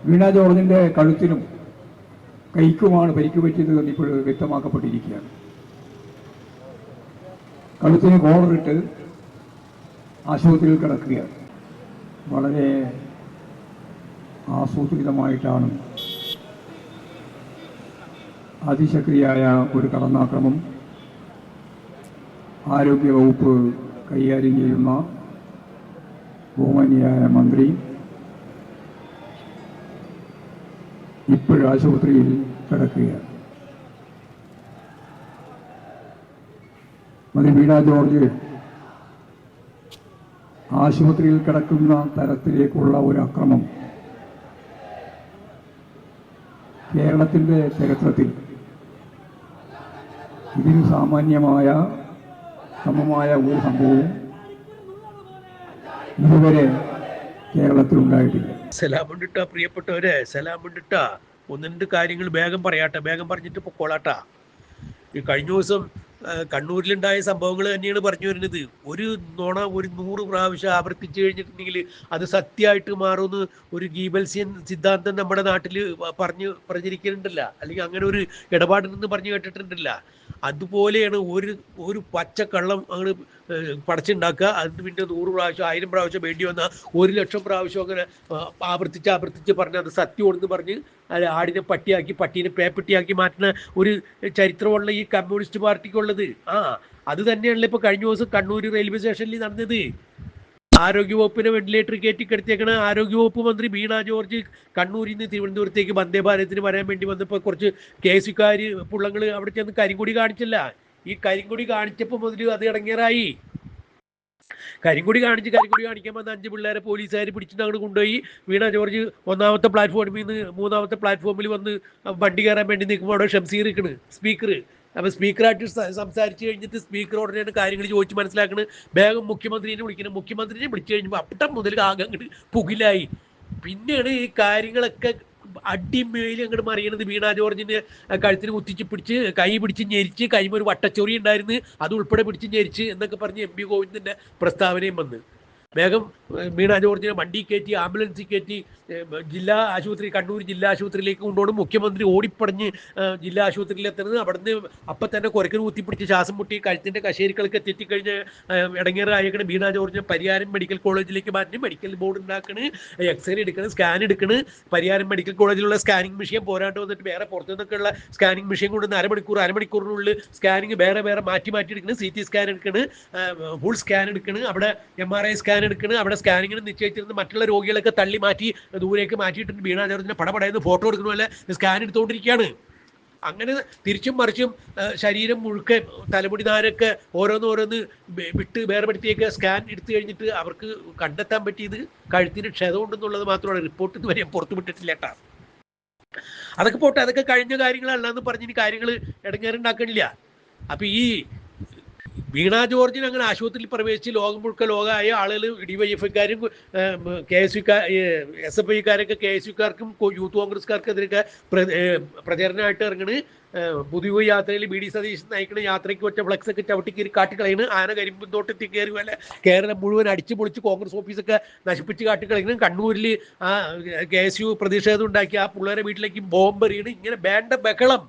വീണ ജോർജിൻ്റെ കഴുത്തിനും കൈക്കുമാണ് പരിക്ക് പറ്റിയത് എന്ന് ഇപ്പോൾ വ്യക്തമാക്കപ്പെട്ടിരിക്കുകയാണ്. കഴുത്തിന് കോളറിട്ട് ആശുപത്രിയിൽ കിടക്കുകയാണ്. വളരെ ആസൂത്രിതമായിട്ടാണ് അതിശക്തിയായ ഒരു കടന്നാക്രമം ആരോഗ്യവകുപ്പ് കൈകാര്യം ചെയ്യുന്ന ബഹുമാന്യയായ മന്ത്രി ഇപ്പോഴും ആശുപത്രിയിൽ കിടക്കുകയാണ്. മന്ത്രി വീണ ജോർജ് ആശുപത്രിയിൽ കിടക്കുന്ന തരത്തിലേക്കുള്ള ഒരു അക്രമം കേരളത്തിൻ്റെ ചരിത്രത്തിൽ ഇതിന് സാമാന്യമായ സമമായ ഒരു സംഭവവും ഇതുവരെ കേരളത്തിൽ ഉണ്ടായിട്ടില്ല. സലാമുണ്ടിട്ട പ്രിയപ്പെട്ടവരെ, സലാമുണ്ടിട്ട ഒന്ന് രണ്ട് കാര്യങ്ങൾ വേഗം പറയാട്ടെ, വേഗം പറഞ്ഞിട്ട് പൊക്കോളാട്ടാ. ഈ കഴിഞ്ഞ ദിവസം കണ്ണൂരിലുണ്ടായ സംഭവങ്ങൾ തന്നെയാണ് പറഞ്ഞു വരുന്നത്. ഒരു നുണ ഒരു 100 പ്രാവശ്യം ആവർത്തിച്ചു കഴിഞ്ഞിട്ടുണ്ടെങ്കിൽ അത് സത്യമായിട്ട് മാറുമെന്ന് ഒരു ഗീബൽസ്യൻ സിദ്ധാന്തം നമ്മുടെ നാട്ടിൽ പ്രചരിക്കുന്നുണ്ടല്ല, അല്ലെങ്കിൽ അങ്ങനെ ഒരു ഇടപാടിൽ പറഞ്ഞു കേട്ടിട്ടുണ്ടല്ല. അതുപോലെയാണ് ഒരു പച്ചക്കള്ളം അങ്ങോട്ട് പടച്ചുണ്ടാക്കുക. അതിന് പിന്നെ 100 പ്രാവശ്യം 1000 പ്രാവശ്യം വേണ്ടി വന്നാൽ 1,00,000 പ്രാവശ്യം അങ്ങനെ ആവർത്തിച്ച് പറഞ്ഞ് അത് സത്യമാണെന്ന് പറഞ്ഞ് ആടിനെ പട്ടിയാക്കി പട്ടീനെ പേപ്പട്ടിയാക്കി മാറ്റുന്ന ഒരു ചരിത്രമുള്ള ഈ കമ്മ്യൂണിസ്റ്റ് പാർട്ടിക്കുള്ളത്. അത് തന്നെയാണല്ലോ ഇപ്പോൾ കഴിഞ്ഞ ദിവസം കണ്ണൂർ റെയിൽവേ സ്റ്റേഷനിൽ നടന്നത്. ആരോഗ്യവകുപ്പിനെ വെന്റിലേറ്റർ കയറ്റി കിടത്തിയേക്കണ ആരോഗ്യവകുപ്പ് മന്ത്രി വീണ ജോർജ് കണ്ണൂരിൽ നിന്ന് തിരുവനന്തപുരത്തേക്ക് വന്ദേ ഭാരതത്തിന് വരാൻ വേണ്ടി വന്നപ്പോൾ കുറച്ച് കേസുകാർ പുള്ളങ്ങൾ അവിടെ ചെന്ന് കരിങ്കൊടി കാണിച്ചില്ല. ഈ കരിങ്കൊടി കാണിച്ചപ്പോൾ മുതൽ അത് ഇടങ്ങേറായി. കരിങ്കൊടി കാണിക്കാൻ വന്ന 5 പിള്ളേരെ പോലീസുകാർ പിടിച്ചിട്ട് അങ്ങോട്ട് കൊണ്ടുപോയി. വീണ ജോർജ് 1ാമത്തെ പ്ലാറ്റ്ഫോമിൽ നിന്ന് 3ാമത്തെ പ്ലാറ്റ്ഫോമിൽ വന്ന് വണ്ടി കയറാൻ വേണ്ടി നിൽക്കുമ്പോൾ അവിടെ ഷംസീർ ഇരിക്കണ്, സ്പീക്കർ. അപ്പോൾ സ്പീക്കറായിട്ട് സംസാരിച്ച് കഴിഞ്ഞിട്ട് സ്പീക്കറോടനെയാണ് കാര്യങ്ങൾ ചോദിച്ച് മനസ്സിലാക്കുന്നത്. വേഗം മുഖ്യമന്ത്രിനെ വിളിക്കണം. മുഖ്യമന്ത്രിനെ വിളിച്ചു കഴിഞ്ഞപ്പോൾ അപ്പട്ടം മുതൽ ആകെ അങ്ങോട്ട് പുകിലായി. പിന്നെയാണ് ഈ കാര്യങ്ങളൊക്കെ അടിമേലി അങ്ങോട്ട് മറിയണത്. വീണ ജോർജിൻ്റെ കഴുത്തിന് കുത്തിച്ച് പിടിച്ച് കൈ പിടിച്ച് ഞെരിച്ച് കൈമ ഒരു വട്ടച്ചൊറി ഉണ്ടായിരുന്നു, അത് ഉൾപ്പെടെ പിടിച്ച് ഞെരിച്ച് എന്നൊക്കെ പറഞ്ഞ് MP ഗോവിന്ദൻ്റെ പ്രസ്താവനയും വന്ന് വേഗം വീണ ജോർജിനെ വണ്ടി കയറ്റി ആംബുലൻസിൽ കയറ്റി ജില്ലാ ആശുപത്രി കണ്ണൂർ ജില്ലാ ആശുപത്രിയിലേക്ക് കൊണ്ടുപോകണം. മുഖ്യമന്ത്രി ഓടിപ്പടഞ്ഞ് ജില്ലാ ആശുപത്രിയിൽ എത്തുന്നത്. അവിടുന്ന് അപ്പം തന്നെ കുരക്കന് കുത്തിപ്പിടിച്ച് ശ്വാസം മുട്ടി കഴുത്തിൻ്റെ കശേരികളൊക്കെ തെറ്റിക്കഴിഞ്ഞ് ഇടങ്ങേറായിക്കണ്. വീണ ജോർജിനെ പരിയാരം മെഡിക്കൽ കോളേജിലേക്ക് മാറ്റി മെഡിക്കൽ ബോർഡ് ഉണ്ടാക്കണ്, എക്സ്റേ എടുക്കണ്, സ്കാൻ എടുക്കണ്. പരിയാരം മെഡിക്കൽ കോളേജിലുള്ള സ്കാനിങ് മെഷീൻ പോരാണ്ട് വന്നിട്ട് വേറെ പുറത്തു നിന്നൊക്കെയുള്ള സ്കാനിങ് മെഷീൻ കൊണ്ട് അരമണിക്കൂറിനുള്ളിൽ സ്കാനിങ് വേറെ മാറ്റി എടുക്കണ്. CT സ്കാൻ എടുക്കണ്, ഫുൾ സ്കാൻ എടുക്കണ്, അവിടെ MRI സ്കാൻ എടുക്കണ്. അവിടെ സ്കാനിങ്ങിന് നിശ്ചയിച്ചിരുന്ന മറ്റുള്ള രോഗികളൊക്കെ തള്ളി മാറ്റി ദൂരേക്ക് മാറ്റിയിട്ടുണ്ട്. വീണ ജോർജിനെ പടപടയെന്ന് ഫോട്ടോ എടുക്കണ പോലെ സ്കാൻ എടുത്തുകൊണ്ടിരിക്കുകയാണ്. അങ്ങനെ തിരിച്ചും മറിച്ചും ശരീരം മുഴുക്കെ തലമുടി നാരൊക്കെ ഓരോന്ന് വിട്ട് വേർപെടുത്തിയൊക്കെ സ്കാൻ എടുത്തു കഴിഞ്ഞിട്ട് അവർക്ക് കണ്ടെത്താൻ പറ്റിയത് കഴുത്തിന് ക്ഷതമുണ്ടെന്നുള്ളത് മാത്രമാണ്. റിപ്പോർട്ട് ഇതുവരെ പുറത്തു വിട്ടിട്ടില്ല കേട്ടാ. അതൊക്കെ പോട്ടെ, അതൊക്കെ കഴിഞ്ഞ കാര്യങ്ങളല്ലാന്ന് പറഞ്ഞ് ഇനി കാര്യങ്ങൾ ഇടങ്ങേറുണ്ടാക്കണില്ല. അപ്പം ഈ വീണ ജോർജിന് അങ്ങനെ ആശുപത്രിയിൽ പ്രവേശിച്ച് ലോകം മുഴുക്ക ലോകമായ ആളുകൾ DYFIക്കാരും SFIക്കാരൊക്കെ KSUക്കാർക്കും യൂത്ത് കോൺഗ്രസ്സുകാർക്കെതിരൊക്കെ പ്രചരണമായിട്ട് ഇറങ്ങണ്. പുതിയ യാത്രയിൽ BD സതീശൻ നയിക്കുന്ന യാത്രയ്ക്ക് ഒറ്റ ഫ്ലക്സ് ഒക്കെ ചവിട്ടിക്കീറി കാട്ടിക്കളയുന്നു. ആന കരിമ്പും തോട്ടത്തിൽ കയറി പോലെ കേരളം മുഴുവൻ അടിച്ചു പൊളിച്ച് കോൺഗ്രസ് ഓഫീസൊക്കെ നശിപ്പിച്ച് കാട്ടിക്കളയുന്നു. കണ്ണൂരിൽ KSU പ്രതിഷേധം ഉണ്ടാക്കി ആ പിള്ളേരെ വീട്ടിലേക്ക് ബോംബെറിയണ്. ഇങ്ങനെ വേണ്ട ബഹളം.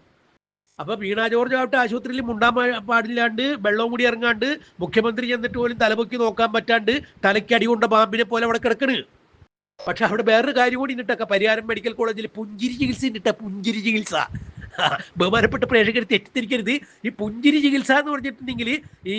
അപ്പൊ വീണ ജോർജ് ആവട്ടെ ആശുപത്രിയിൽ മുണ്ടാൻ പാടില്ലാണ്ട് വെള്ളവും കൂടി ഇറങ്ങാണ്ട് മുഖ്യമന്ത്രി ചെന്നിട്ട് പോലും തലപൊക്കി നോക്കാൻ പറ്റാണ്ട് തലയ്ക്ക് അടി കൊണ്ട പാമ്പിനെ പോലെ അവിടെ കിടക്കണ്. പക്ഷെ അവിടെ വേറൊരു കാര്യം കൂടി ഇന്നിട്ടൊക്കെ പരിയാരം മെഡിക്കൽ കോളേജിൽ പുഞ്ചിരി ചികിത്സ ഇന്നിട്ട പുഞ്ചിരി ചികിത്സ. ബഹുമാനപ്പെട്ട പ്രേക്ഷകർ തെറ്റിദ്ധരിക്കരുത്. ഈ പുഞ്ചിരി ചികിത്സ എന്ന് പറഞ്ഞിട്ടുണ്ടെങ്കിൽ ഈ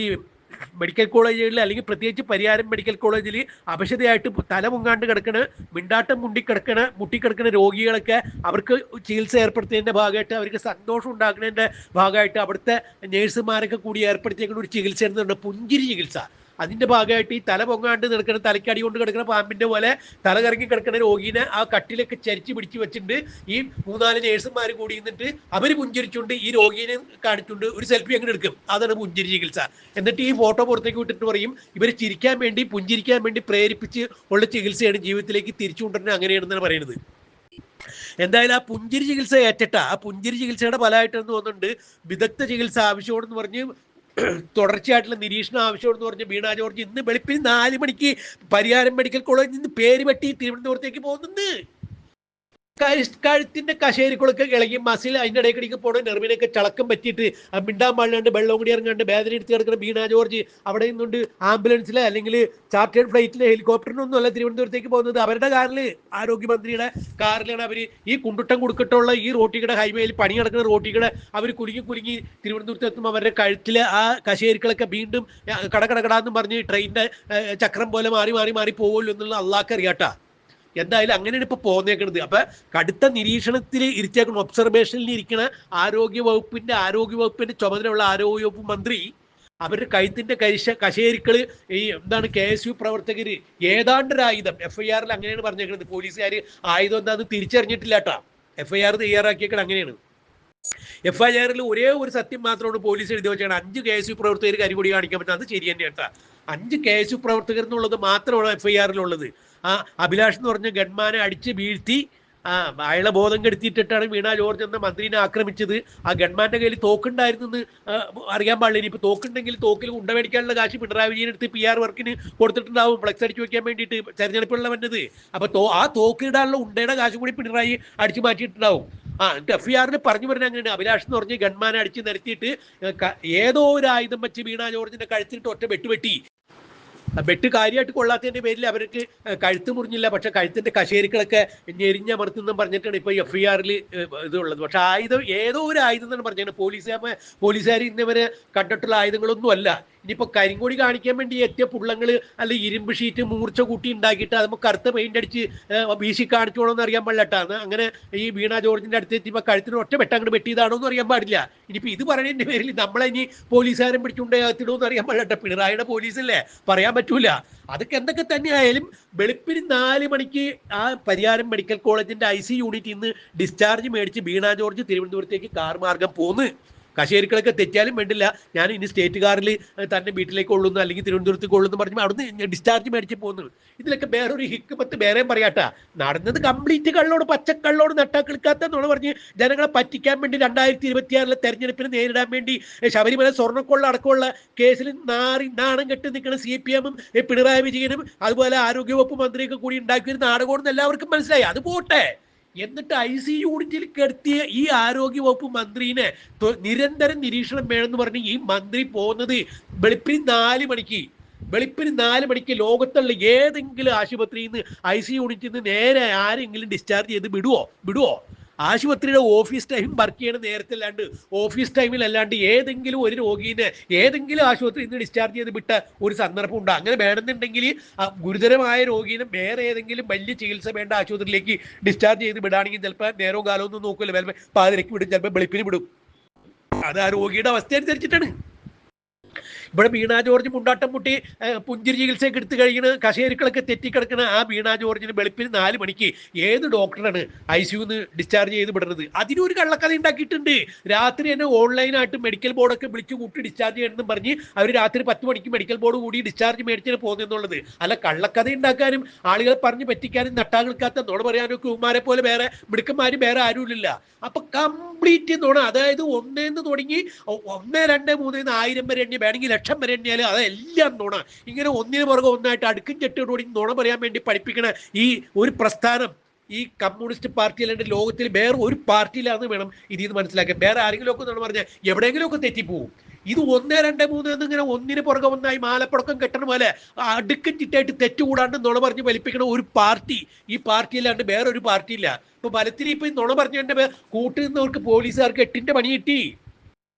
മെഡിക്കൽ കോളേജുകളിൽ അല്ലെങ്കിൽ പ്രത്യേകിച്ച് പരിയാരം മെഡിക്കൽ കോളേജിൽ അവശതയായിട്ട് തല മുങ്ങാണ്ട് കിടക്കണ മിണ്ടാട്ടം മുട്ടിക്കിടക്കണ രോഗികളൊക്കെ അവർക്ക് ചികിത്സ ഏർപ്പെടുത്തിയതിൻ്റെ ഭാഗമായിട്ട് അവർക്ക് സന്തോഷം ഉണ്ടാക്കുന്നതിൻ്റെ ഭാഗമായിട്ട് അവിടുത്തെ നേഴ്സുമാരൊക്കെ കൂടി ഏർപ്പെടുത്തിയേക്കുന്ന ഒരു ചികിത്സ എന്ന് പറഞ്ഞാൽ പുഞ്ചിരി ചികിത്സ. അതിൻ്റെ ഭാഗമായിട്ട് ഈ തല പൊങ്ങാണ്ട് കിടക്കുന്ന തലയ്ക്കടി കൊണ്ട് കിടക്കുന്ന പാമ്പിൻ്റെ പോലെ തല കറങ്ങി കിടക്കുന്ന രോഗീനെ ആ കട്ടിലൊക്കെ ചരിച്ച് പിടിച്ച് വെച്ചിട്ടുണ്ട്. ഈ 3-4 നേഴ്സുമാർ കൂടി നിന്നിട്ട് അവർ പുഞ്ചിരിച്ചുകൊണ്ട് ഈ രോഗീനെ കാണിച്ചുകൊണ്ട് ഒരു സെൽഫി അങ്ങനെ എടുക്കും. അതാണ് പുഞ്ചിരി ചികിത്സ. എന്നിട്ട് ഈ ഫോട്ടോ പുറത്തേക്ക് വിട്ടിട്ട് പറയും ഇവർ ചിരിക്കാൻ വേണ്ടി പുഞ്ചിരിക്കാൻ വേണ്ടി പ്രേരിപ്പിച്ച് ഉള്ള ചികിത്സയാണ് ജീവിതത്തിലേക്ക് തിരിച്ചു കൊണ്ടുവരുന്നത്, അങ്ങനെയാണെന്നാണ് പറയുന്നത്. എന്തായാലും ആ പുഞ്ചിരി ചികിത്സ ആ പുഞ്ചിരി ചികിത്സയുടെ ഫലമായിട്ടെന്ന് തോന്നുന്നുണ്ട് വിദഗ്ധ ചികിത്സ ആവശ്യമാണെന്ന് പറഞ്ഞ് തുടർച്ചയായിട്ടുള്ള നിരീക്ഷണം ആവശ്യമാണെന്ന് പറഞ്ഞ് വീണ ജോർജ് ഇന്ന് വെളുപ്പിന് 4 മണിക്ക് പരിയാരം മെഡിക്കൽ കോളേജിൽ നിന്ന് പേര് വെട്ടി തിരുവനന്തപുരത്തേക്ക് പോകുന്നുണ്ട്. കഴുത്തിന്റെ കശേരിക്കുളൊക്കെ ഇളകി മസിൽ അതിന്റെ ഇടയ്ക്കിടയ്ക്ക് പോണ നെർവിനൊക്കെ ചളക്കം പറ്റിയിട്ട് മിണ്ടാൻ പാടില്ലാണ്ട് വെള്ളം കൂടി ഇറങ്ങാണ്ട് വേദന എടുത്ത് കിടക്കുന്ന വീണ ജോർജ് അവിടെ നിന്നുകൊണ്ട് ആംബുലൻസിൽ അല്ലെങ്കിൽ ചാർട്ടേഡ് ഫ്ലൈറ്റിൽ ഹെലികോപ്റ്ററിനൊന്നും അല്ല തിരുവനന്തപുരത്തേക്ക് പോകുന്നത്. അവരുടെ കാറിൽ, ആരോഗ്യമന്ത്രിയുടെ കാറിലാണ് അവർ ഈ കുണ്ടുട്ടം കുടുക്കട്ടുള്ള ഈ റോട്ടിയുടെ ഹൈവേയിൽ പണി നടക്കുന്ന റോട്ടിയുടെ അവർ കുലുങ്ങി തിരുവനന്തപുരത്ത് എത്തുമ്പോൾ അവരുടെ കഴുത്തിലെ ആ കശേരികളൊക്കെ വീണ്ടും കടകടകടാന്നും പറഞ്ഞ് ട്രെയിനിന്റെ ചക്രം പോലെ മാറി പോകുമല്ലോ എന്നുള്ള അള്ളാഹ്ക്ക് അറിയാട്ടാ. എന്തായാലും അങ്ങനെയാണ് ഇപ്പൊ പോന്നേക്കുന്നത്. അപ്പൊ കടുത്ത നിരീക്ഷണത്തിൽ ഇരുത്തേക്കണം, ഒബ്സർവേഷനിൽ ഇരിക്കുന്ന ആരോഗ്യവകുപ്പിന്റെ ചുമതലയുള്ള ആരോഗ്യവകുപ്പ് മന്ത്രി അവരുടെ കഴുത്തിന്റെ കശേരിക്കള് ഈ KSU പ്രവർത്തകര് ഏതാണ്ടൊരു ആയുധം FIR-ൽ അങ്ങനെയാണ് പറഞ്ഞേക്കുന്നത്. പോലീസുകാർ ആയുധം എന്താന്ന് തിരിച്ചറിഞ്ഞിട്ടില്ല കേട്ടാ. FIR തയ്യാറാക്കിയേക്കണം അങ്ങനെയാണ്. FIR-ൽ ഒരേ ഒരു സത്യം മാത്രമാണ് പോലീസ് എഴുതി വെച്ചാണ് 5 KSU പ്രവർത്തകർ കരികൊടി കാണിക്കാൻ പറ്റും. അത് ശരി തന്നെയാണ് കേട്ടാ. 5 KSU പ്രവർത്തകർ എന്നുള്ളത് മാത്രമാണ് FIR-ലുള്ളത്. ആ അഭിലാഷ് എന്ന് പറഞ്ഞ ഗൺമാനെ അടിച്ച് വീഴ്ത്തി അയാളെ ബോധം കെടുത്തിയിട്ടാണ് വീണ ജോർജ് എന്ന മന്ത്രിനെ ആക്രമിച്ചത്. ആ ഗൺമാന്റെ കയ്യിൽ തോക്കുണ്ടായിരുന്നെന്ന് അറിയാൻ പാടില്ല. ഇനിയിപ്പോൾ തോക്കുണ്ടെങ്കിൽ തോക്കിൽ ഉണ്ട മേടിക്കാനുള്ള കാശ് പിണറായി വിജയൻ എടുത്ത് PR വർക്കിന് കൊടുത്തിട്ടുണ്ടാവും, ഫ്ലക്സ് അടിച്ചു വെക്കാൻ വേണ്ടിയിട്ട് തെരഞ്ഞെടുപ്പുള്ള വന്നത്. അപ്പൊ ആ തോക്കിടാനുള്ള ഉണ്ടയുടെ കാശ് കൂടി പിണറായി അടിച്ചു മാറ്റിയിട്ടുണ്ടാവും. FIR-ൽ പറഞ്ഞു പറഞ്ഞാൽ അങ്ങനെയാണ്. അഭിലാഷ് എന്ന് പറഞ്ഞ് ഗൺമാനെ അടിച്ച് നിരത്തിയിട്ട് ഏതോ ഒരു ആയുധം വെച്ച് വീണ ജോർജിന്റെ കഴുത്തിട്ട് ഒറ്റ വെട്ടുവെട്ടി. വെട്ട് കാര്യമായിട്ട് കൊള്ളാത്തതിന്റെ പേരിൽ അവർക്ക് കഴുത്ത് മുറിഞ്ഞില്ല, പക്ഷെ കഴുത്തിന്റെ കശേരികളൊക്കെ ഞെരിഞ്ഞമർത്തുന്നും പറഞ്ഞിട്ടാണ് ഇപ്പൊ FIR-ൽ ഇതുള്ളത്. പക്ഷെ ആയുധം ഏതോ ഒരു ആയുധം എന്നാണ് പറഞ്ഞത്. പോലീസുകാർ ഇന്നവരെ കണ്ടിട്ടുള്ള ആയുധങ്ങളൊന്നും അല്ല. ഇനിയിപ്പോൾ കരിങ്കൊടി കാണിക്കാൻ വേണ്ടി എത്തിയ പുള്ളങ്ങൾ അല്ല ഇരുമ്പ് ഷീറ്റ് മൂർച്ച കൂട്ടി ഉണ്ടാക്കിയിട്ട് അത് നമുക്ക് കറുത്ത പെയിന്റ് അടിച്ച് വീശി കാണിച്ചോളോന്ന് അറിയാൻ പാടില്ലട്ടാണ്. അങ്ങനെ ഈ വീണ ജോർജിന്റെ അടുത്ത് എത്തിയപ്പോൾ കഴുത്തിന് ഒറ്റ വെട്ടങ്ങോട്ട് വെട്ടിയതാണോ എന്ന് അറിയാൻ പാടില്ല. ഇനിയിപ്പോൾ ഇത് പറയുന്നതിന്റെ പേരിൽ നമ്മളെ ഇനി പോലീസുകാരൻ പിടിച്ചുകൊണ്ടേത്തിടുമെന്ന് അറിയാൻ പാടില്ലട്ടെ. പിണറായിയുടെ പോലീസല്ലേ, പറയാൻ പറ്റൂല. അതൊക്കെ എന്തൊക്കെ തന്നെയായാലും വെളുപ്പിന് 4 മണിക്ക് ആ പരിയാരം മെഡിക്കൽ കോളേജിന്റെ IC യൂണിറ്റിൽ നിന്ന് ഡിസ്ചാർജ് മേടിച്ച് വീണ ജോർജ് തിരുവനന്തപുരത്തേക്ക് കാർ മാർഗം പോന്ന്. കശേരികളൊക്കെ തെറ്റിയാലും വേണ്ടില്ല, ഞാൻ ഇനി സ്റ്റേറ്റ് കാറിൽ തന്നെ വീട്ടിലേക്ക് കൊള്ളുന്നു അല്ലെങ്കിൽ തിരുവനന്തപുരത്തേക്ക് കൊള്ളുന്നു പറഞ്ഞപ്പോൾ അവിടുന്ന് ഡിസ്ചാർജ് മേടിച്ച് പോകുന്നു. ഇതിലൊക്കെ വേറൊരു ഹിക്കുമത്ത് വേറെയും പറയാട്ടാ. നടന്നത് കംപ്ലീറ്റ് കള്ളോട്, പച്ചക്കള്ളോട് നട്ടാക്കിളിക്കാത്തെന്നാണ് പറഞ്ഞ് ജനങ്ങളെ പറ്റിക്കാൻ വേണ്ടി 2026 തെരഞ്ഞെടുപ്പിന് നേരിടാൻ വേണ്ടി ശബരിമല സ്വർണ്ണക്കൊള്ള അടക്കമുള്ള കേസിൽ നാണം കെട്ടി നിൽക്കുന്ന CPM-ഉം പിണറായി വിജയനും അതുപോലെ ആരോഗ്യവകുപ്പ് മന്ത്രിയൊക്കെ കൂടി ഉണ്ടാക്കിയൊരു നാടകമാണെന്ന് എല്ലാവർക്കും മനസ്സിലായി. അത് പോട്ടെ. എന്നിട്ട് IC യൂണിറ്റിൽ കിടത്തിയ ഈ ആരോഗ്യവകുപ്പ് മന്ത്രിനെ നിരന്തരം നിരീക്ഷണം വേണമെന്ന് പറഞ്ഞ് ഈ മന്ത്രി പോകുന്നത് വെളുപ്പിന് 4 മണിക്ക് ലോകത്തുള്ള ഏതെങ്കിലും ആശുപത്രിയിൽ നിന്ന് IC യൂണിറ്റിൽ നിന്ന് നേരെ ആരെങ്കിലും ഡിസ്ചാർജ് ചെയ്ത് വിടുവോ? ആശുപത്രിയുടെ ഓഫീസ് ടൈം വർക്ക് ചെയ്യണ നേരത്തെ അല്ലാണ്ട് ഓഫീസ് ടൈമിലല്ലാണ്ട് ഏതെങ്കിലും ഒരു രോഗീനെ ഏതെങ്കിലും ആശുപത്രിയിൽ നിന്ന് ഡിസ്ചാർജ് ചെയ്ത് വിട്ട ഒരു സന്ദർഭം ഉണ്ടോ? അങ്ങനെ വേണമെന്നുണ്ടെങ്കിൽ ഗുരുതരമായ രോഗീനെ വേറെ ഏതെങ്കിലും വലിയ ചികിത്സ വേണ്ട ആശുപത്രിയിലേക്ക് ഡിസ്ചാർജ് ചെയ്ത് വിടുകയാണെങ്കിൽ ചിലപ്പോൾ നേരവും കാലമൊന്നും നോക്കില്ല, ചിലപ്പോൾ പാതിരക്ക് വിടും, ചിലപ്പോൾ വെളുപ്പിന് വിടും. അത് ആ രോഗിയുടെ അവസ്ഥ അനുസരിച്ചിട്ടാണ്. ഇവിടെ വീണ ജോർജ് മുണ്ടാട്ടം മുട്ടി പുഞ്ചിരി ചികിത്സയൊക്കെ എടുത്തു കഴിയുന്ന കശേരികളൊക്കെ തെറ്റിക്കിടക്കുന്ന ആ വീണ ജോർജിന് വെളുപ്പിന് 4 മണിക്ക് ഏത് ഡോക്ടറാണ് ICU-ന്ന് ഡിസ്ചാർജ് ചെയ്ത് വിടുന്നത്? അതിനൊരു കള്ളക്കഥ ഉണ്ടാക്കിയിട്ടുണ്ട്. രാത്രി തന്നെ ഓൺലൈനായിട്ട് മെഡിക്കൽ ബോർഡൊക്കെ വിളിച്ചു കൂട്ടി ഡിസ്ചാർജ് ചെയ്യണമെന്നും പറഞ്ഞ് അവർ രാത്രി 10 മണിക്ക് മെഡിക്കൽ ബോർഡ് കൂടി ഡിസ്ചാർജ് മേടിച്ചിട്ട് പോകുന്നെന്നുള്ളത്. അല്ല, കള്ളക്കഥ ഉണ്ടാക്കാനും ആളുകളെ പറഞ്ഞ് പറ്റിക്കാനും നട്ടാകൾക്കാത്ത നുണ പറയാനും ഒക്കെ ഉമ്മാരെ പോലെ വേറെ മിടുക്കന്മാർ വേറെ ആരുമില്ല. അപ്പൊ കംപ്ലീറ്റ് നുണ. അതായത് 1 തുടങ്ങി 1, 2, 3 1000 വരെ എണ്ണി വേണമെങ്കിൽ 1,00,000 വരെ എണ്ണിയാൽ അതെല്ലാം നുണ. ഇങ്ങനെ ഒന്നിനു പുറകെ ഒന്നായിട്ട് അടുക്കും ചെട്ടോടുകൂടി നുണ പറയാൻ വേണ്ടി പഠിപ്പിക്കണ ഈ ഒരു പ്രസ്ഥാനം ഈ കമ്മ്യൂണിസ്റ്റ് പാർട്ടി അല്ലാണ്ട് ലോകത്തിൽ വേറെ ഒരു പാർട്ടിയിലാന്ന് വേണം ഇതിൽ മനസ്സിലാക്കാൻ. വേറെ ആരെങ്കിലും ഒക്കെ നുണ പറഞ്ഞാൽ എവിടെയെങ്കിലും ഒക്കെ തെറ്റിപ്പോവും. ഇത് 1, 2, 3 എന്നിങ്ങനെ ഒന്നിന് പുറകെ ഒന്നായി മാലപ്പടക്കം കെട്ടണ പോലെ അടുക്കും ചിട്ടായിട്ട് തെറ്റുകൂടാണ്ട് നുണ പറഞ്ഞ് വലിപ്പിക്കണ ഒരു പാർട്ടി ഈ പാർട്ടിയിലാണ്ട് വേറൊരു പാർട്ടിയില്ല. ഇപ്പൊ ബലത്തിന് ഇപ്പൊ നുണ പറഞ്ഞതിന്റെ കൂട്ടുനിന്നവർക്ക് പോലീസുകാർക്ക് 8ന്റെ പണി കിട്ടി.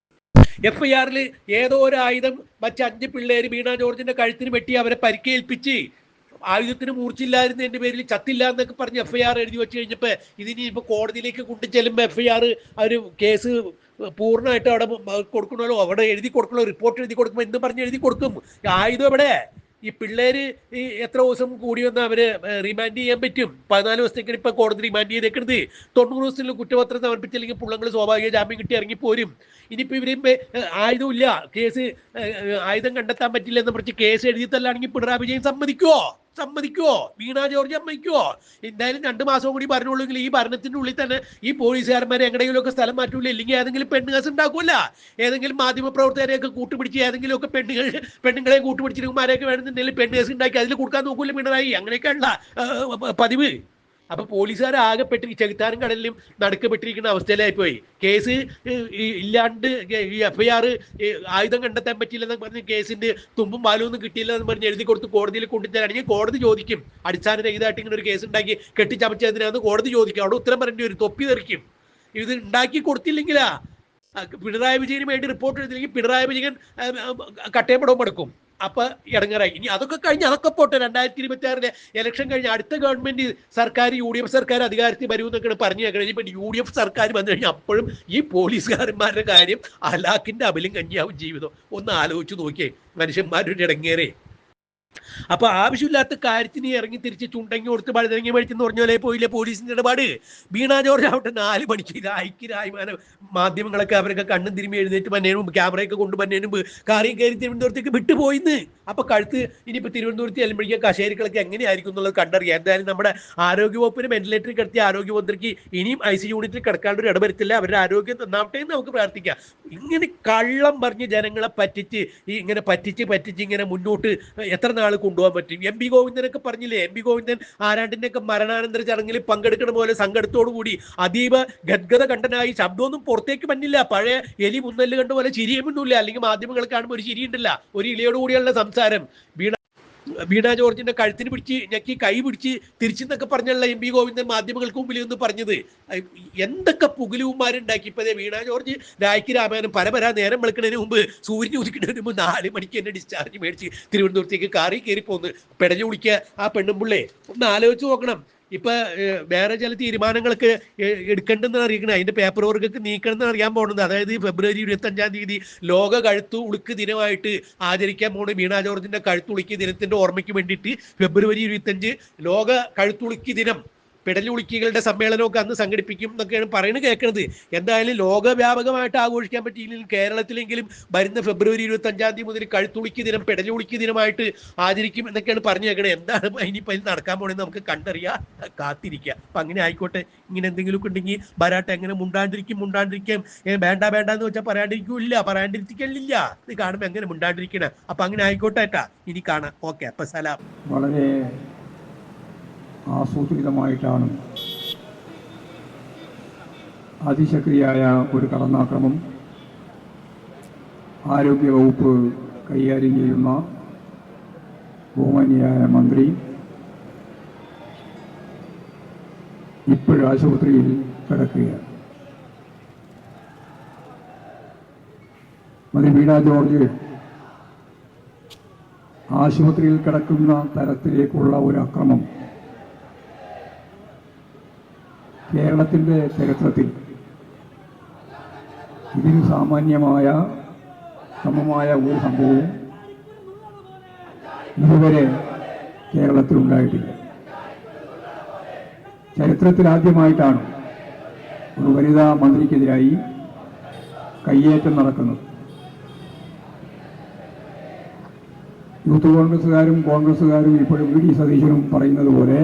FIR-ൽ ഏതോ ഒരു ആയുധം വച്ച 5 പിള്ളേര് വീണ ജോർജിന്റെ കഴുത്തിന് വെട്ടി അവരെ പരിക്കേൽപ്പിച്ച് ആയുധത്തിന് മൂർച്ചയില്ലായിരുന്നതിന്റെ പേരിൽ ചത്തില്ല എന്നൊക്കെ പറഞ്ഞ് FIR എഴുതി വെച്ച് കഴിഞ്ഞപ്പോൾ ഇതിനി ഇപ്പോൾ കോടതിയിലേക്ക് കൊണ്ടു ചെല്ലുമ്പോൾ FIR ഒരു കേസ് പൂർണ്ണമായിട്ട് അവിടെ കൊടുക്കണമല്ലോ, അവിടെ എഴുതി കൊടുക്കണോ, റിപ്പോർട്ട് എഴുതി കൊടുക്കുമ്പോൾ എന്ത് പറഞ്ഞ് എഴുതി കൊടുക്കും? ആയുധം എവിടെ? ഈ പിള്ളേര് ഈ എത്ര ദിവസം കൂടി വന്ന് അവര് റിമാൻഡ് ചെയ്യാൻ പറ്റും? 14 ദിവസത്തേക്കാണ് ഇപ്പൊ കോടതി റിമാൻഡ് ചെയ്തേക്കുന്നത്. 90 ദിവസത്തിൽ കുറ്റപത്രം സമർപ്പിച്ചില്ലെങ്കിൽ പുള്ളങ്ങൾ സ്വാഭാവിക ജാമ്യം കിട്ടി ഇറങ്ങിപ്പോരും. ഇനിയിപ്പോൾ ഇവരെയും ആയുധമില്ല, കേസ് ആയുധം കണ്ടെത്താൻ പറ്റില്ല എന്ന് പറഞ്ഞ് കേസ് എഴുതിത്തല്ലാണെങ്കിൽ പിണറായി വിജയൻ സമ്മതിക്കുവോ? വീണ ജോർജ് സമ്മതിക്കുവോ? എന്തായാലും 2 മാസം കൂടി പറഞ്ഞോളൂങ്കിൽ ഈ ഭരണത്തിന്റെ ഉള്ളിൽ തന്നെ ഈ പോലീസുകാരന്മാരെ എങ്ങനെയെങ്കിലുമൊക്കെ സ്ഥലം മാറ്റൂല, ഇല്ലെങ്കിൽ ഏതെങ്കിലും പെണ്ണുകേസ് ഉണ്ടാക്കൂല, ഏതെങ്കിലും മാധ്യമപ്രവർത്തകരെയൊക്കെ കൂട്ടുപിടിച്ച് ഏതെങ്കിലും ഒക്കെ പെണ്ണുങ്ങളെ കൂട്ടുപിടിച്ചിരുമാരെയൊക്കെ വേണമെന്നുണ്ടെങ്കിൽ പെണ്ണുകേസ് ഉണ്ടാക്കി അതിൽ കൊടുക്കാൻ നോക്കൂല പിണറായി. അങ്ങനെയൊക്കെയുള്ള പതിവ്. അപ്പൊ പോലീസുകാർ ആകെ ചെകുത്താനും കടലിലും നടുക്കപ്പെട്ടിരിക്കുന്ന അവസ്ഥയിലായി പോയി. കേസ് ഇല്ലാണ്ട് ഈ FIR ആയുധം കണ്ടെത്താൻ പറ്റിയില്ലെന്ന് പറഞ്ഞ് കേസിന്റെ തുമ്പും പാലും ഒന്നും കിട്ടിയില്ല എന്ന് പറഞ്ഞ് എഴുതി കൊടുത്ത് കോടതിയിൽ കൊണ്ടുതരാണെങ്കിൽ കോടതി ചോദിക്കും, അടിസ്ഥാനരഹിതമായിട്ട് ഇങ്ങനെ ഒരു കേസ് ഉണ്ടാക്കി കെട്ടിച്ചമച്ചതിനാന്ന് കോടതി ചോദിക്കും. അവിടെ ഉത്തരം പറയേണ്ടി വരും, തൊപ്പി തെറിക്കും. ഇത് ഉണ്ടാക്കി കൊടുത്തില്ലെങ്കിലാ പിണറായി വിജയന് വേണ്ടി റിപ്പോർട്ട് എഴുതില്ലെങ്കിൽ പിണറായി വിജയൻ കട്ടയപ്പടവും എടുക്കും. അപ്പൊ ഇടങ്ങറായി. ഇനി അതൊക്കെ കഴിഞ്ഞ് അതൊക്കെ പോട്ടെ, 2026 ഇലക്ഷൻ കഴിഞ്ഞ് അടുത്ത ഗവൺമെന്റ് സർക്കാർ UDF സർക്കാർ അധികാരത്തിൽ വരുമെന്നൊക്കെയാണ് പറഞ്ഞു കേൾക്കുന്നത്. ഇപ്പൊ UDF സർക്കാർ വന്നു കഴിഞ്ഞാൽ അപ്പോഴും ഈ പോലീസുകാരന്മാരുടെ കാര്യം അലാക്കിന്റെ അബലും കഞ്ഞിയാവും ജീവിതം. ഒന്ന് ആലോചിച്ച് നോക്കിയേ, മനുഷ്യന്മാരുടെ ഇടങ്ങേറേ. അപ്പൊ ആവശ്യമില്ലാത്ത കാര്യത്തിന് ഇറങ്ങി തിരിച്ച് ചുണ്ടങ്ങി കൊടുത്ത് പഴുതങ്ങി മേടിച്ചെന്ന് പറഞ്ഞ പോലെ പോയില്ലേ പോലീസിന്റെ ഇടപാട്. വീണ ജോർജ് ആവട്ടെ 4 മണിക്ക് ഇത് ഐക്യരായ്മാന മാധ്യമങ്ങളൊക്കെ അവരൊക്കെ കണ്ണും തിരുമ്പി എഴുന്നേറ്റ് പന്നതിന് മുമ്പ് ക്യാമറയൊക്കെ കൊണ്ടുവന്നതിന് മുമ്പ് കാറിയും കയറി തിരുവനന്തപുരത്തേക്ക് വിട്ടുപോയിന്ന്. അപ്പൊ കഴുത്ത് ഇനിയിപ്പോ തിരുവനന്തപുരത്ത് ചെല്ലുമ്പോഴേക്കും കശേരികളൊക്കെ എങ്ങനെയായിരിക്കും എന്നുള്ളത് കണ്ടറിയാം. എന്തായാലും നമ്മുടെ ആരോഗ്യവകുപ്പിന് വെന്റിലേറ്ററിൽ കിടത്തിയ ആരോഗ്യമന്ത്രിക്ക് ഇനിയും IC യൂണിറ്റിൽ കിടക്കാണ്ട് ഒരു ഇടവരുത്തില്ല. അവരുടെ ആരോഗ്യം നന്നാവട്ടെ എന്ന് നമുക്ക് പ്രാർത്ഥിക്കാം. ഇങ്ങനെ കള്ളം പറഞ്ഞ് ജനങ്ങളെ പറ്റിച്ച് ഇങ്ങനെ പറ്റിച്ച് ഇങ്ങനെ മുന്നോട്ട് എത്ര നാൾ കൊണ്ടുപോകാൻ പറ്റും? MP ഗോവിന്ദനൊക്കെ പറഞ്ഞില്ലേ, MP ഗോവിന്ദൻ ആരാണ്ടിന്റെ ഒക്കെ മരണാനന്തര ചടങ്ങിൽ പങ്കെടുക്കുന്ന പോലെ സങ്കടത്തോടു കൂടി അതീവ ഗദ്ഗത കണ്ടനായി, ശബ്ദമൊന്നും പുറത്തേക്ക് വന്നില്ല. പഴയ എലി മുന്നല് കണ്ട പോലെ ചിരിയും ഒന്നുമില്ല. അല്ലെങ്കിൽ മാധ്യമങ്ങൾ കാണുമ്പോൾ ഒരു ചിരി ഉണ്ടല്ല, ഒരു ഇലയോട് കൂടിയുള്ള സംസാരം. വീണ ജോർജിന്റെ കഴുത്തിന് പിടിച്ച് ഞെക്കി കൈ പിടിച്ച് തിരിച്ചെന്നൊക്കെ പറഞ്ഞുള്ള MP ഗോവിന്ദൻ മാധ്യമങ്ങൾക്ക് മുമ്പിൽ ഒന്ന് പറഞ്ഞത്. എന്തൊക്കെ പുകലുമാരുണ്ടാക്കി. ഇപ്പൊ വീണ ജോർജ് രായ്ക്ക് രാമായണം പരപരാ നേരം വെളുക്കുന്നതിന് മുമ്പ് സൂര്യൻ ഉദിക്കുന്നതിന് മുമ്പ് 4 മണിക്ക് എന്നെ ഡിസ്ചാർജ് മേടിച്ച് തിരുവനന്തപുരത്തേക്ക് കാറി കയറി പോന്ന് പെടഞ്ഞു കുളിക്കുക. ആ പെണ്ണുമ്പിള്ളേ ഒന്ന് ആലോചിച്ച് നോക്കണം. ഇപ്പൊ വേറെ ചില തീരുമാനങ്ങളൊക്കെ എടുക്കേണ്ടെന്ന് അറിയിക്കണം, അതിന്റെ പേപ്പർ വർക്കൊക്കെ നീക്കണമെന്ന് അറിയാൻ പോകുന്നത്. അതായത് ഫെബ്രുവരി 25-ാം തീയതി ലോക കഴുത്തു ഉളുക്ക് ദിനമായിട്ട് ആചരിക്കാൻ പോകുന്ന വീണ ജോർജിന്റെ കഴുത്തുളുക്കി ദിനത്തിന്റെ ഓർമ്മയ്ക്ക് വേണ്ടിയിട്ട് ഫെബ്രുവരി 25 ലോക കഴുത്തുളുക്കി ദിനം പെടലുളുക്കികളുടെ സമ്മേളനമൊക്കെ അന്ന് സംഘടിപ്പിക്കും എന്നൊക്കെയാണ് പറയുന്നത് കേൾക്കുന്നത്. എന്തായാലും ലോകവ്യാപകമായിട്ട് ആഘോഷിക്കാൻ പറ്റിയില്ലെങ്കിൽ കേരളത്തിലെങ്കിലും വരുന്ന ഫെബ്രുവരി 25-ാം തീയതി മുതൽ കഴുത്തുളുക്കി ദിനം പെടലുളുക്കി ദിനമായിട്ട് ആചരിക്കും എന്നൊക്കെയാണ് പറഞ്ഞു കേൾക്കുന്നത്. എന്താണ് ഇനിയിപ്പോൾ ഇത് നടക്കാൻ പോണെന്ന് നമുക്ക് കണ്ടറിയാം, കാത്തിരിക്കുക. അപ്പം അങ്ങനെ ആയിക്കോട്ടെ. ഇങ്ങനെ എന്തെങ്കിലുമൊക്കെ ഉണ്ടെങ്കിൽ വരാട്ടെ. എങ്ങനെ മുണ്ടാണ്ടിരിക്കും വേണ്ട എന്ന് വെച്ചാൽ പറയാണ്ടിരിക്കില്ല. ഇത് കാണുമ്പോൾ എങ്ങനെ മുണ്ടാണ്ടിരിക്കണേ. അപ്പം അങ്ങനെ ആയിക്കോട്ടെ ഏട്ടാ, ഇനി കാണാം. ഓക്കെ, അപ്പം സലാം. വളരെ ആസൂത്രിതമായിട്ടാണ് അതിശക്തിയായ ഒരു കടന്നാക്രമം ആരോഗ്യവകുപ്പ് കൈകാര്യം ചെയ്യുന്ന ബഹുമാന്യയായ മന്ത്രി ഇപ്പോഴും ആശുപത്രിയിൽ കിടക്കുകയാണ്. മന്ത്രി വീണ ജോർജ് ആശുപത്രിയിൽ കിടക്കുന്ന തരത്തിലേക്കുള്ള ഒരു അക്രമം കേരളത്തിൻ്റെ ചരിത്രത്തിൽ ഇതിന് സാമാന്യമായ സമമായ ഒരു സംഭവവും ഇതുവരെ കേരളത്തിലുണ്ടായിട്ടില്ല. ചരിത്രത്തിൽ ആദ്യമായിട്ടാണ് ഒരു വനിതാ മന്ത്രിക്കെതിരായി കയ്യേറ്റം നടക്കുന്നത്. യൂത്ത് കോൺഗ്രസ്സുകാരും ഇപ്പോഴും VD സതീശനും പറയുന്നത് പോലെ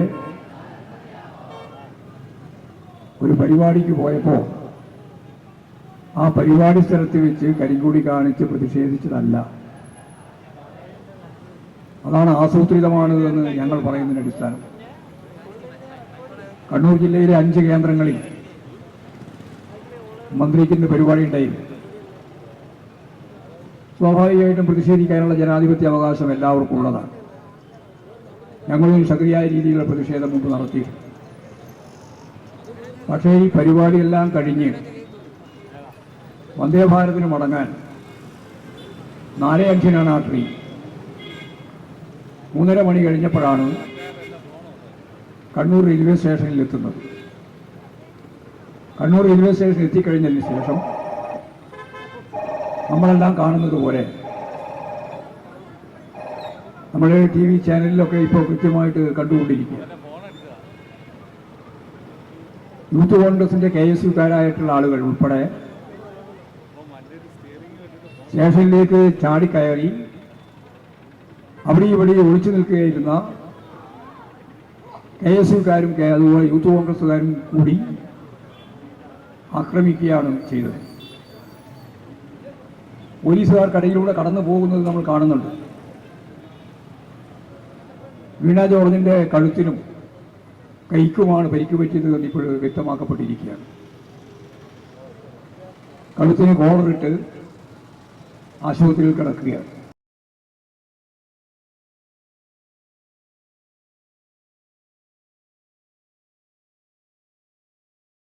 ഒരു പരിപാടിക്ക് പോയപ്പോൾ ആ പരിപാടി സ്ഥലത്ത് വെച്ച് കരിങ്കൊടി കാണിച്ച് പ്രതിഷേധിച്ചതല്ല. അതാണ് ആസൂത്രിതമാണ് എന്ന് ഞങ്ങൾ പറയുന്നതിന് അടിസ്ഥാനം. കണ്ണൂർ ജില്ലയിലെ 5 കേന്ദ്രങ്ങളിൽ മന്ത്രിക്കിന്റെ പരിപാടി ഉണ്ടായി. സ്വാഭാവികമായിട്ടും പ്രതിഷേധിക്കാനുള്ള ജനാധിപത്യ അവകാശം എല്ലാവർക്കും ഉള്ളതാണ്. ഞങ്ങളും ശക്തിയായ രീതിയിലുള്ള പ്രതിഷേധം മുമ്പ് നടത്തിയിട്ടുണ്ട്. പക്ഷേ ഈ പരിപാടിയെല്ലാം കഴിഞ്ഞ് വന്ദേഭാരതിന് മടങ്ങാൻ 4:05-നാണ് ആ ട്രെയിൻ. 3:30 മണി കഴിഞ്ഞപ്പോഴാണ് കണ്ണൂർ റെയിൽവേ സ്റ്റേഷനിൽ എത്തുന്നത്. കണ്ണൂർ റെയിൽവേ സ്റ്റേഷനിൽ എത്തിക്കഴിഞ്ഞതിന് ശേഷം നമ്മളെല്ലാം കാണുന്നത് പോലെ നമ്മുടെ TV ചാനലിലൊക്കെ ഇപ്പോൾ കൃത്യമായിട്ട് കണ്ടുകൊണ്ടിരിക്കുക. യൂത്ത് കോൺഗ്രസിന്റെ KSUക്കാരായിട്ടുള്ള ആളുകൾ ഉൾപ്പെടെ സ്റ്റേഷനിലേക്ക് ചാടിക്കയറി അവിടെ ഇവിടെ ഒളിച്ചു നിൽക്കുകയായിരുന്ന KSUക്കാരും അതുപോലെ യൂത്ത് കോൺഗ്രസ്സുകാരും കൂടി ആക്രമിക്കുകയാണ് ചെയ്തത്. പോലീസുകാർ കടയിലൂടെ കടന്നു പോകുന്നത് നമ്മൾ കാണുന്നുണ്ട്. വീണ ജോർജിന്റെ കഴുത്തിനും കൈക്കുമാണ് പരിക്ക് പറ്റിയത് എന്ന് ഇപ്പോൾ വ്യക്തമാക്കപ്പെട്ടിരിക്കുകയാണ്. കഴുത്തിന് കോളറിട്ട് ആശുപത്രിയിൽ കിടക്കുകയാണ്.